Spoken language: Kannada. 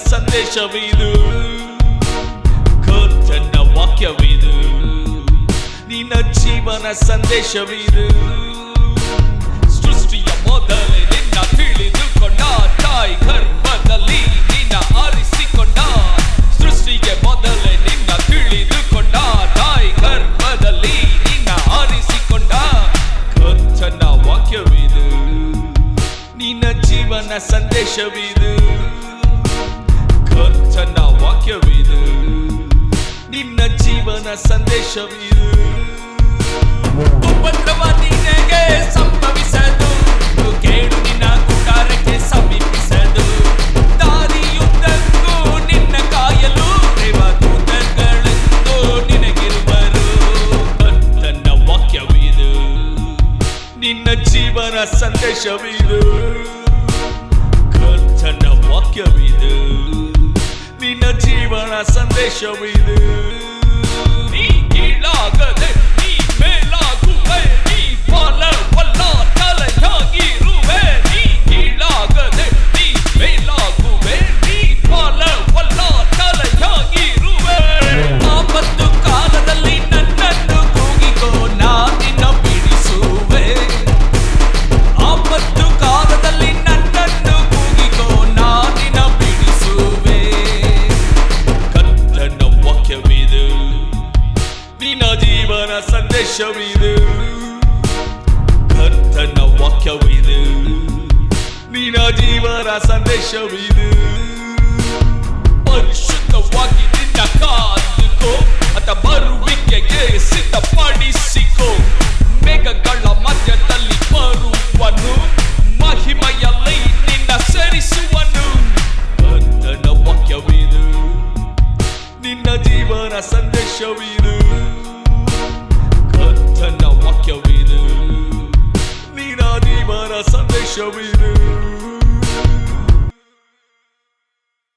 ಸಂದೇಶವಿದು ಕರ್ತನ ವಾಕ್ಯವಿದು ನಿನ್ನ ಜೀವನ ಸಂದೇಶವಿದು ಸೃಷ್ಟಿಯ ಮೊದಲೇ ನಿನ್ನ ತಿಳಿದುಕೊಂಡ ತಾಯಿ ಗರ್ಭದಲ್ಲಿ ನಿನ್ನ ಆರಿಸಿಕೊಂಡ ಸೃಷ್ಟಿಗೆ ಮೊದಲೇ ನಿನ್ನ ತಿಳಿದುಕೊಂಡ ತಾಯಿ ಗರ್ಭದಲ್ಲಿ ನಿನ್ನ ಆರಿಸಿಕೊಂಡ ಕರ್ತನ ವಾಕ್ಯವಿದು ನಿನ್ನ ಜೀವನ ಸಂದೇಶವಿದು ಕರ್ತನ ವಾಕ್ಯವಿದು ನಿನ್ನ ಜೀವನ ಸಂದೇಶವಿದು ಉಪದ್ರವ ನಿನಗೆ ಸಂಭವಿಸದು ಕೇಡು ನಿನ್ನ ಗುಡಾರಕ್ಕೆ ಸಮೀಪಿಸದು ದಾರಿಯುದ್ದಕ್ಕೂ ನಿನ್ನ ಕಾಯಲು ದೇವದೂತಗಳೆಂದು ನಿನಗಿರುವರು ಕರ್ತನ ವಾಕ್ಯವಿದು ನಿನ್ನ ಜೀವನ ಸಂದೇಶವಿದು ಕರ್ತನ ವಾಕ್ಯವಿದು ನಿನ್ನ ಜೀವನ ಸಂದೇಶವಿದು ನೀ ಕೀಳಾಗದೆ ನೀ ಮೇಲಾಗುವೆ ನೀ ಫಲವಲ್ಲ ತಲೆಯಾಗಿರುವೆ ನೀ ಕೀಳಾಗದೆ ನೀ ಮೇಲಾಗುವೆ ನೀ ಫಲವಲ್ಲ ತಲೆಯಾಗಿರುವೆ ಆಪತ್ತು ಕಾಲದಲ್ಲಿ ನನ್ನನ್ನು ಕೂಗಿಕೋ ನಾ ನಿನ್ನ ಬಿಡಿಸುವೆ ಆಪತ್ತು ಕಾಲದಲ್ಲಿ ನನ್ನನ್ನು ಕೂಗಿಕೋ ನಾ ನಿನ್ನ ಬಿಡಿಸುವೆ ಕರ್ತನ ವಾಕ್ಯವಿದು ನಿನ್ನ ಜೀವನ ಸಂದೇಶವಿದು ಕರ್ತನ ವಾಕ್ಯವಿದು ನಿನ್ನ ಜೀವನ ಸಂದೇಶವಿದು ಪರಿಶುದ್ಧವಾಗಿ ನಿನ್ನ ಕಾದುಕೋ ಅತ ಬರುವಿಕೆಗೆ ಸಿದ್ಧಪಡಿಸಿಕೋ ಮೇಘಗಳ ಮಧ್ಯದಲ್ಲಿ ಬರುವನು ಮಹಿಮೆಯಲ್ಲಿ ನಿನ್ನ ಸೇರಿಸುವನು ಕರ್ತನ ವಾಕ್ಯವಿದು ನಿನ್ನ ಜೀವನ ಸಂದೇಶವಿದು ಕರ್ತನ ವಾಕ್ಯವಿದು ನಿನ್ನ ಜೀವನ ಸಂದೇಶವಿದು